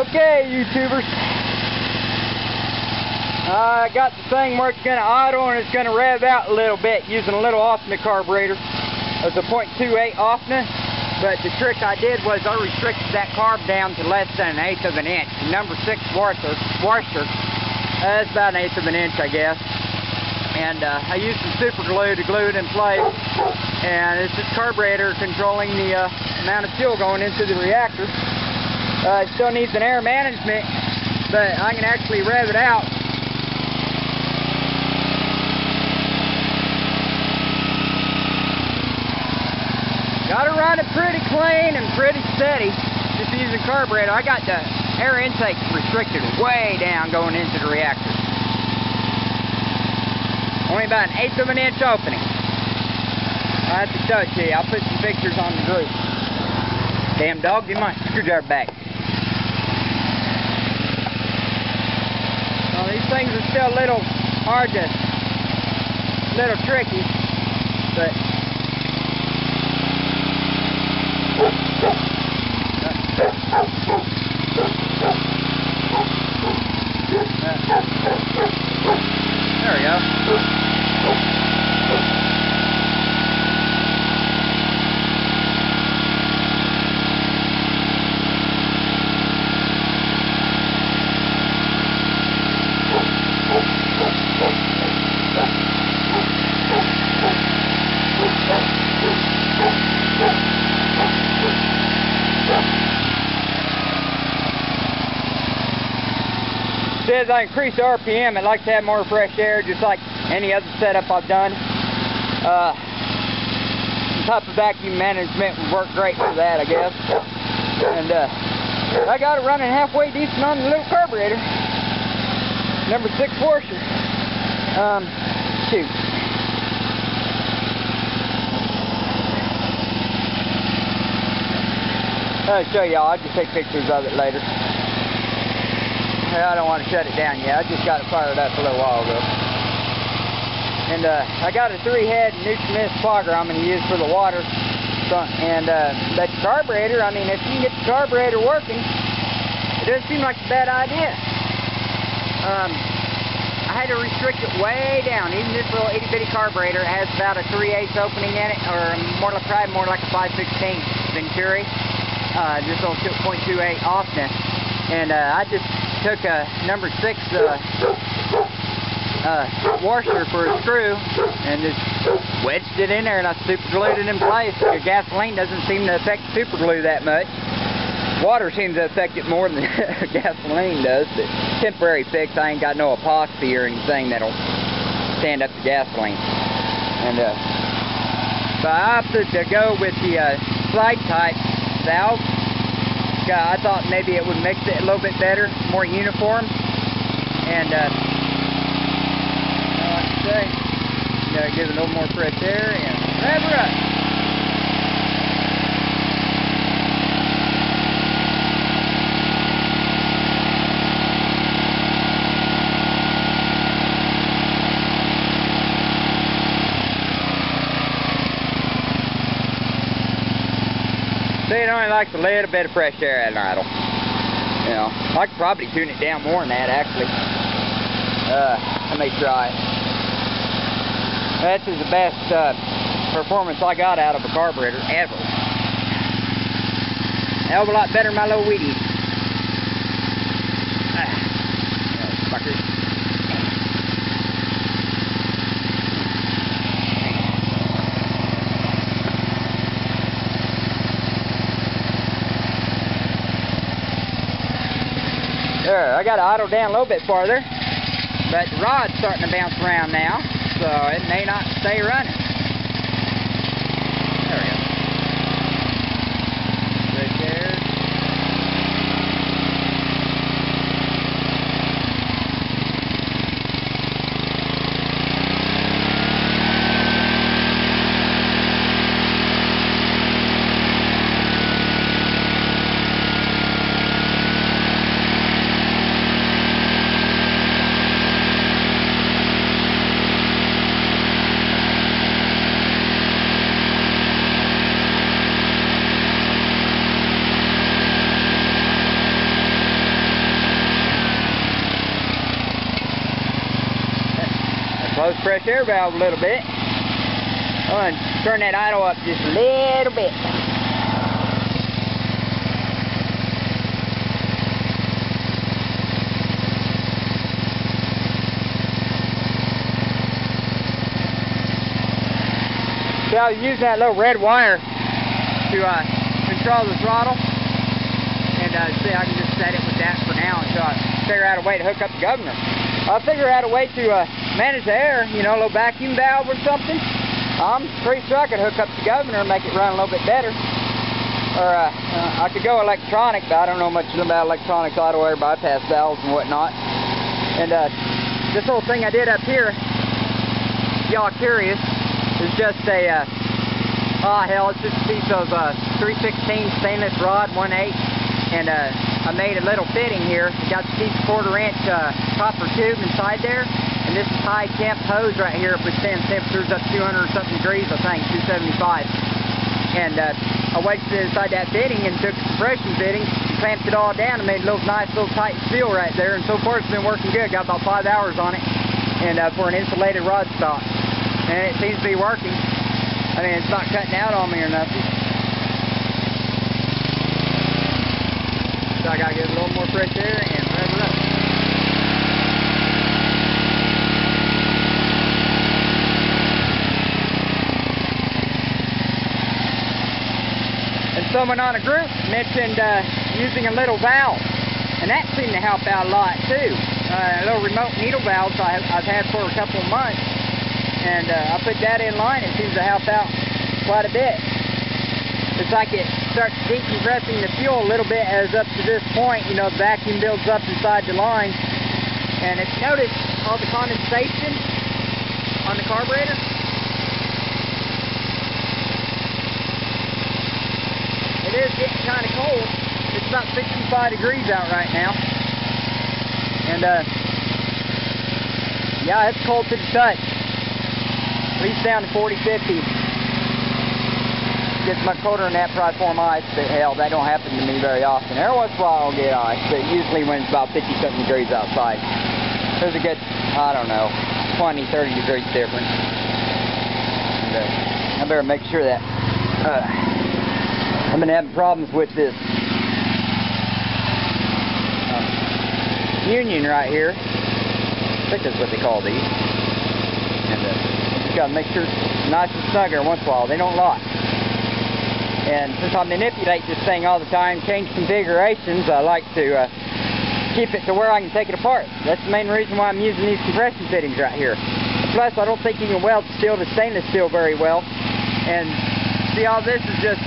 Okay, YouTubers. I got the thing where it's going to idle and it's going to rev out a little bit using a little ofna carburetor. It's a .28 ofna, but the trick I did was I restricted that carb down to less than 1/8 of an inch. The number 6 washer, that's about 1/8 of an inch, I guess. And I used some super glue to glue it in place. And it's this carburetor controlling the amount of fuel going into the reactor. It still needs an air management, but I can actually rev it out. Got to run it pretty clean and pretty steady, just using carburetor. I got the air intake restricted way down going into the reactor. Only about 1/8 of an inch opening. I have to show it to you. I'll put some pictures on the group. Damn dog, give my screwdriver back. Well, these things are still a little hard to, little tricky, but there we go. As I increase the RPM, it likes to have more fresh air, just like any other setup I've done. Some type of vacuum management would work great for that, I guess. And I got it running halfway decent on the little carburetor. Number 6 washer. Shoot. I'll show y'all. I'll just take pictures of it later. I don't want to shut it down yet. I just got it fired up a little while ago. And I got a 3-head nutrient fogger I'm going to use for the water. And that carburetor, I mean, if you can get the carburetor working, it doesn't seem like a bad idea. I had to restrict it way down. Even this little itty-bitty carburetor has about a 3/8 opening in it, or probably more like a 5/16 Venturi. This little 2.28 ofna. And I just took a number 6 washer for a screw and just wedged it in there, and I super glued it in place. Your gasoline doesn't seem to affect super glue that much. Water seems to affect it more than gasoline does, but temporary fix. I ain't got no epoxy or anything that'll stand up to gasoline. And so I opted to go with the slide type valve. I thought maybe it would mix it a little bit better, more uniform, and like I say, give it a little more fresh air and rev her up. See, it only likes a little bit of fresh air at an idle. You know, I could probably tune it down more than that, actually. Let me try it. This is the best performance I got out of a carburetor ever. Hell of a lot better than my little Wheaties. Fuckers. There, I got to idle down a little bit farther, but the rod's starting to bounce around now, so it may not stay running. There we go. Fresh air. Close fresh air valve a little bit. Oh, and turn that idle up just a little bit. See, I was using that little red wire to control the throttle, and see, I can just set it with that for now until I figure out a way to hook up the governor. I'll figure out a way to manage the air, you know, a little vacuum valve or something. I'm pretty sure I could hook up the governor and make it run a little bit better. Or I could go electronic, but I don't know much about electronics, auto air bypass valves and whatnot. And this whole thing I did up here, if y'all curious, is just a, it's just a piece of 3/16 stainless rod, 1/8, and I made a little fitting here. Got the piece 1/4-inch copper tube inside there, and this is high temp hose right here. It withstands temperatures up 200 something degrees, I think, 275. And I wedged it inside that fitting and took the compression fitting, and clamped it all down, and made a little nice little tight seal right there. And so far it's been working good. Got about 5 hours on it, and for an insulated rod stock. And it seems to be working. I mean, it's not cutting out on me or nothing. So I gotta get a little more fresh air and rev it up. And someone on a group mentioned using a little valve, and that seemed to help out a lot too. A little remote needle valve I've had for a couple of months. And I put that in line. It seems to help out quite a bit. It's like it starts decompressing the fuel a little bit as up to this point. You know, the vacuum builds up inside the line. And if you notice all the condensation on the carburetor, it is getting kind of cold. It's about 65 degrees out right now. And yeah, it's cold to the touch. At least down to 40, 50. Gets much colder than that, probably form ice, but hell, that don't happen to me very often. Every once in a while I'll get ice, but usually when it's about 50-something degrees outside. There's a good, I don't know, 20, 30 degrees difference. And, I better make sure that I've been having problems with this union right here. I think that's what they call these. And got to make sure it's nice and snug every once in a while. They don't lock. And since I manipulate this thing all the time, change configurations, I like to keep it to where I can take it apart. That's the main reason why I'm using these compression fittings right here. Plus, I don't think you can weld steel to stainless steel very well. And see, all this is just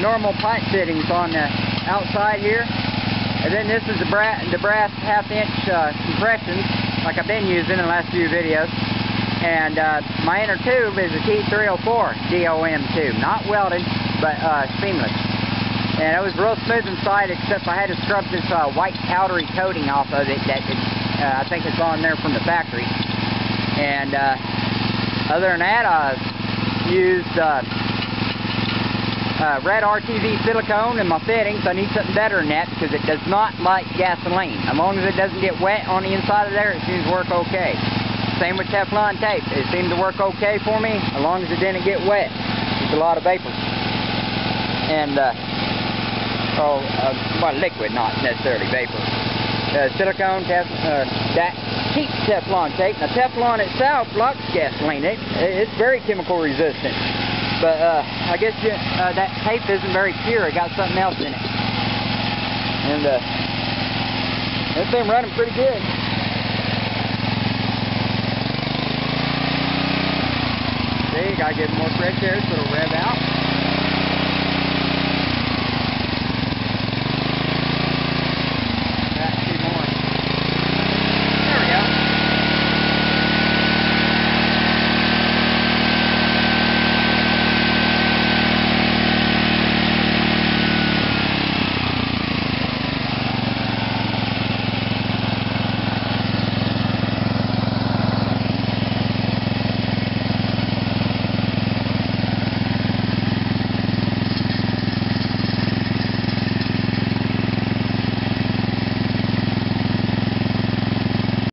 normal pipe fittings on the outside here. And then this is the brass 1/2-inch compressions, like I've been using in the last few videos. And my inner tube is a T304 DOM tube, not welded, but seamless. And it was real smooth inside, except I had to scrub this white powdery coating off of it that I think it's on there from the factory. And other than that, I've used red RTV silicone in my fittings. I need something better than that because it does not like gasoline. As long as it doesn't get wet on the inside of there, it seems to work okay. Same with Teflon tape. It seemed to work okay for me as long as it didn't get wet. It's a lot of vapor. And, well, liquid, not necessarily vapor. Silicone, that keeps Teflon tape. Now, Teflon itself blocks gasoline. It's very chemical resistant. But I guess that tape isn't very pure. It got something else in it. And it's been running pretty good. See, you gotta give it more fresh air so it'll rev out.